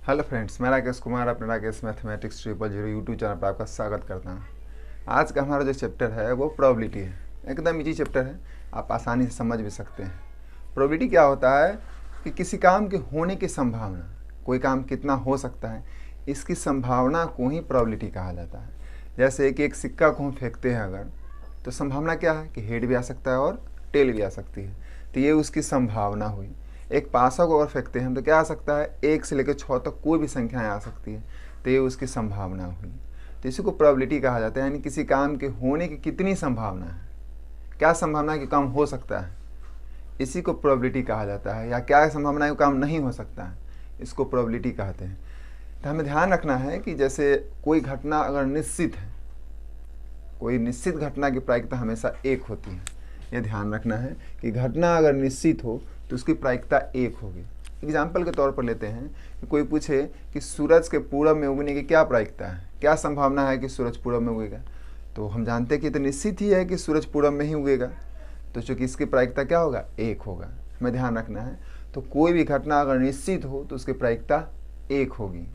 Hello friends, मैं राकेश कुमार अपने Rakesh mathematics 000 YouTube channel पर आपका स्वागत करता हूँ। आज का हमारा जो चैप्टर है वो प्रोबेबिलिटी है। एकदम इजी चैप्टर है, आप आसानी से समझ भी सकते हैं। प्रोबेबिलिटी क्या होता है कि किसी काम के होने की संभावना, कोई काम कितना हो सकता है इसकी संभावना को ही प्रोबेबिलिटी कहा जाता है। जैसे कि एक सिक्का को हम फेंकते हैं अगर, तो संभावना क्या है कि हेड भी आ सकता है और टेल भी आ सकती है, तो ये उसकी संभावना हुई। एक पासा को अगर फेंकते हैं तो क्या आ सकता है, 1 से लेकर 6 तक कोई भी संख्याएं आ सकती है, तो ये उसकी संभावना हुई। तो इसी को प्रोबेबिलिटी कहा जाता है, यानी किसी काम के होने की कितनी संभावना है, क्या संभावना है कि काम हो सकता है, इसी को प्रोबेबिलिटी कहा जाता है। या क्या संभावना है कि काम नहीं हो सकता है, इसको प्रोबेबिलिटी कहते हैं। तो हमें ध्यान रखना है कि जैसे कोई घटना अगर निश्चित है, कोई निश्चित घटना की प्रायिकता हमेशा 1 होती है। ये ध्यान रखना है कि घटना अगर निश्चित हो तो उसकी प्रायिकता 1 होगी। एग्जाम्पल के तौर पर लेते हैं कि कोई पूछे कि सूरज के पूरब में उगने की क्या प्रायिकता है, क्या संभावना है कि सूरज पूरब में उगेगा, तो हम जानते हैं कि तो निश्चित ही है कि सूरज पूरब में ही उगेगा, तो चूँकि इसकी प्रायिकता क्या होगा, 1 होगा। हमें ध्यान रखना है, तो कोई भी घटना अगर निश्चित हो तो उसकी प्रायिकता 1 होगी,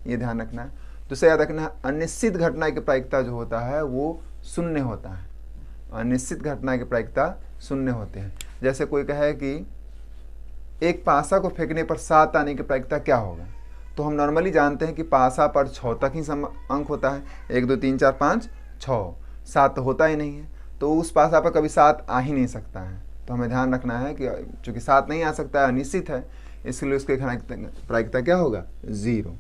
ये ध्यान रखना है। दूसरा याद रखना है, अनिश्चित घटना की प्रायिकता जो होता है वो 0 होता है। अनिश्चित घटना की प्रायिकता 0 होते हैं। जैसे कोई कहे कि एक पासा को फेंकने पर 7 आने की प्रायिकता क्या होगा, तो हम नॉर्मली जानते हैं कि पासा पर 6 तक ही अंक होता है, 1 2 3 4 5 6, 7 तो होता ही नहीं है, तो उस पासा पर कभी 7 आ ही नहीं सकता है। तो हमें ध्यान रखना है कि चूँकि 7 नहीं आ सकता है, अनिश्चित है, इसलिए उसकी प्रायिकता क्या होगा, 0।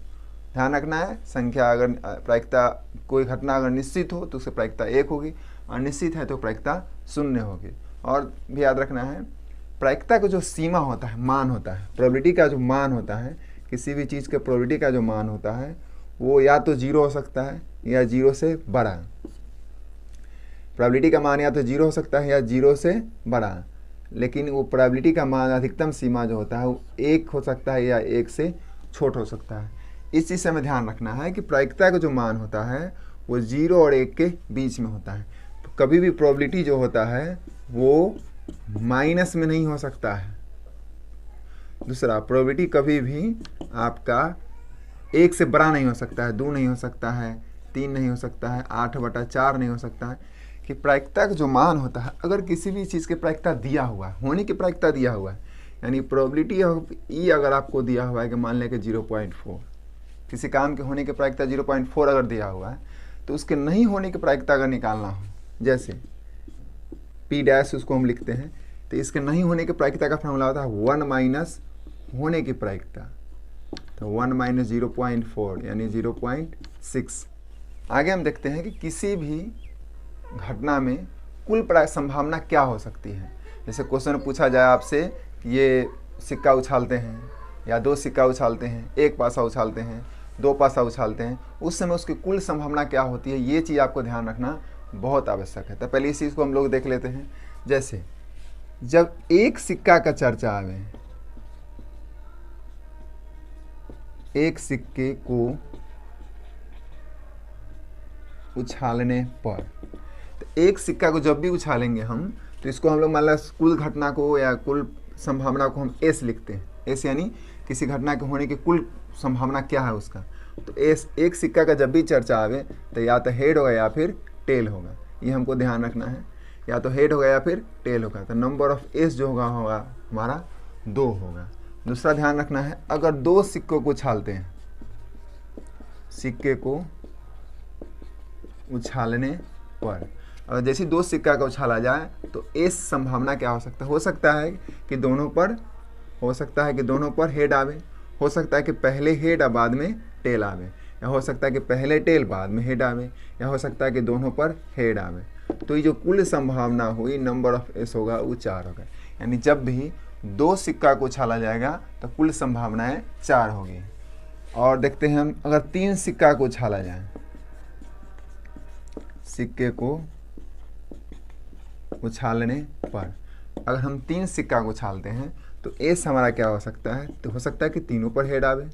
ध्यान रखना है, संख्या अगर प्रायिकता कोई घटना अगर निश्चित हो तो उसकी प्रायिकता 1 होगी, अनिश्चित है तो प्रायिकता 0 होगी। और भी याद रखना है, प्रायिकता का जो सीमा होता है, मान होता है, प्रोबेबिलिटी का जो मान होता है, किसी भी चीज़ के प्रोबेबिलिटी का जो मान होता है वो या तो 0 हो सकता है या 0 से बड़ा। प्रोबेबिलिटी का मान या तो 0 हो सकता है या 0 से बड़ा, लेकिन वो प्रोबेबिलिटी का मान अधिकतम सीमा जो होता है वो 1 हो सकता है या 1 से छोटा हो सकता है। इस चीज़ से हमें ध्यान रखना है कि प्रायिकता का जो मान होता है वो 0 और 1 के बीच में होता है। तो कभी भी प्रोबेबिलिटी जो होता है वो माइनस में नहीं हो सकता है। दूसरा, प्रोबेबिलिटी कभी भी आपका 1 से बड़ा नहीं हो सकता है, 2 नहीं हो सकता है, 3 नहीं हो सकता है, 8/4 नहीं हो सकता है। कि प्रायिकता का जो मान होता है, अगर किसी भी चीज़ की प्रायिकता दिया हुआ है, होने की प्रायिकता दिया हुआ है, यानी प्रोबेबिलिटी ऑफ ई अगर आपको दिया हुआ है कि मान लें कि 0.4, किसी काम के होने की प्रायिकता 0.4 अगर दिया हुआ है, तो उसके नहीं होने की प्रायिकता अगर निकालना हो, जैसे P डैश उसको हम लिखते हैं, तो इसके नहीं होने की प्रायिकता का फॉर्मूला होता है 1 माइनस होने की प्रायिकता, तो 1 माइनस 0.4 यानी 0.6। आगे हम देखते हैं कि किसी भी घटना में कुल संभावना क्या हो सकती है। जैसे क्वेश्चन पूछा जाए आपसे कि ये सिक्का उछालते हैं या 2 सिक्का उछालते हैं, 1 पासा उछालते हैं, 2 पासा उछालते हैं, उस समय उसकी कुल संभावना क्या होती है, ये चीज़ आपको ध्यान रखना बहुत आवश्यक है। तो पहले इस चीज़ को हम लोग देख लेते हैं। जैसे जब एक सिक्का का चर्चा आवे, एक सिक्के को उछालने पर, तो एक सिक्का को जब भी उछालेंगे हम, तो इसको हम लोग मान लो कुल घटना को या कुल संभावना को हम एस लिखते हैं। एस यानी किसी घटना के होने की कुल संभावना क्या है उसका। तो एस, एक सिक्का का जब भी चर्चा आवे तो या तो हेड होगा या फिर टेल होगा, ये हमको ध्यान रखना है, या तो हेड होगा या फिर टेल होगा। तो नंबर ऑफ एस जो होगा हमारा 2 होगा। दूसरा ध्यान रखना है, अगर 2 सिक्कों को उछालते हैं, सिक्के को उछालने पर अगर जैसे 2 सिक्का का उछाला जाए तो एस संभावना क्या हो सकता है, हो सकता है कि दोनों पर हेड आवे, हो सकता है कि पहले हेड और बाद में टेल आवे, या हो सकता है कि पहले टेल बाद में हेड आवे, या हो सकता है कि दोनों पर हेड आवे। तो ये जो कुल संभावना हुई, नंबर ऑफ एस होगा वो 4 होगा। यानी जब भी 2 सिक्का को उछाला जाएगा तो कुल संभावनाएं 4 होगी। और देखते हैं हम, अगर 3 सिक्का को उछाला जाए, सिक्के को उछालने पर अगर हम 3 सिक्का को उछालते हैं तो एस हमारा क्या हो सकता है, तो हो सकता है कि तीनों पर हेड आवे,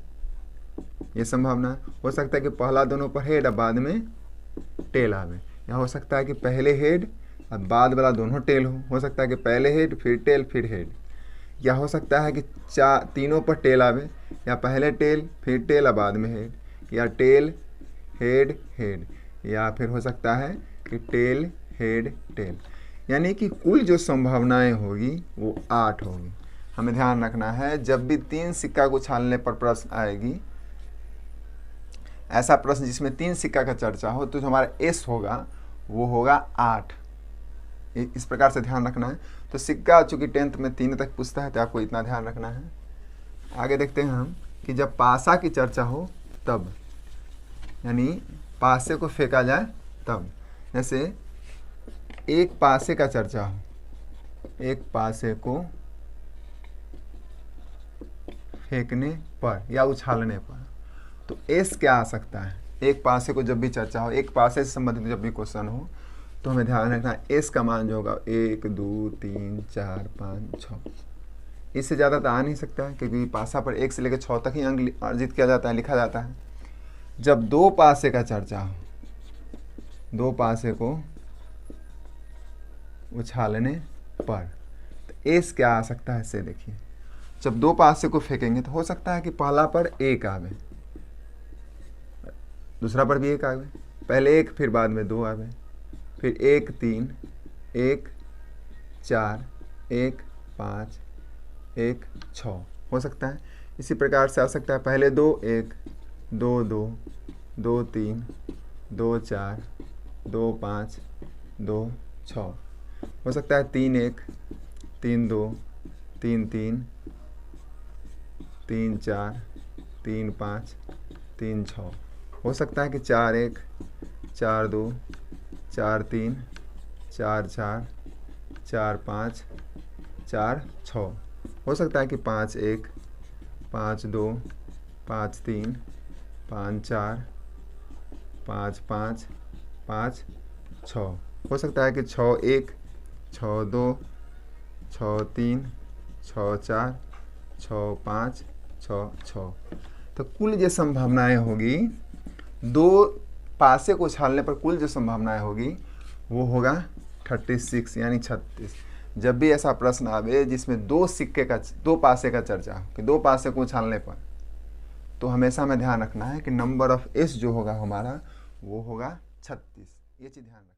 ये संभावना। हो सकता है कि पहला दोनों पर हेड और बाद में टेल आवे, या हो सकता है कि पहले हेड और बाद वाला दोनों टेल हो सकता है कि पहले हेड फिर टेल फिर हेड। या हो सकता है कि तीनों पर टेल आवे, या पहले टेल फिर टेल बाद में हेड, या टेल हेड हेड, या फिर हो सकता है कि टेल हेड टेल। यानी कि कुल जो संभावनाएं होगी वो 8 होगी। हमें ध्यान रखना है जब भी 3 सिक्का को उछालने पर प्रश्न आएगी, ऐसा प्रश्न जिसमें 3 सिक्का का चर्चा हो, तो जो हमारा एस होगा वो होगा 8। इस प्रकार से ध्यान रखना है। तो सिक्का चूंकि 10th में 3 तक पूछता है तो आपको इतना ध्यान रखना है। आगे देखते हैं हम कि जब पासा की चर्चा हो तब, यानी पासे को फेंका जाए तब, जैसे एक पासे का चर्चा हो, एक पासे को फेंकने पर या उछालने पर, तो एस क्या आ सकता है। एक पासे को जब भी चर्चा हो, एक पासे से संबंधित जब भी क्वेश्चन हो, तो हमें ध्यान रखना है एस का मान जो होगा 1 2 3 4 5 6, इससे ज़्यादा तो आ नहीं सकता है, क्योंकि पासा पर 1 से लेकर 6 तक ही अंक अर्जित किया जाता है, लिखा जाता है। जब 2 पासे का चर्चा हो, 2 पासे को उछालने पर, तो एस क्या आ सकता है, इससे देखिए। जब 2 पासे को फेंकेंगे तो हो सकता है कि पहला पर 1 आवे, दूसरा पर भी 1 आवे, पहले 1 फिर बाद में 2 आवे, फिर 1 3 1 4 1 5 1 6 हो सकता है। इसी प्रकार से आ सकता है पहले 2 1 2 2 2 3 2 4 2 5 2 6 हो सकता है 3 1 3 2 3 3 3 4 3 5 3 6 हो सकता है कि 4 1 4 2 4 3 4 4 4 5 4 6 हो सकता है कि 5 1 5 2 5 3 5 4 5 5 5 6 हो सकता है कि 6 1 6 2 6 3 6 4 6 5 6 6। तो कुल जो संभावनाएं होगी, 2 पासे को उछालने पर कुल जो संभावनाएं होगी वो होगा 36 यानी 36। जब भी ऐसा प्रश्न आवे जिसमें 2 पासे का चर्चा हो कि 2 पासे को उछालने पर, तो हमेशा हमें ध्यान रखना है कि नंबर ऑफ एस जो होगा हमारा वो होगा 36। ये चीज़ ध्यान रखना।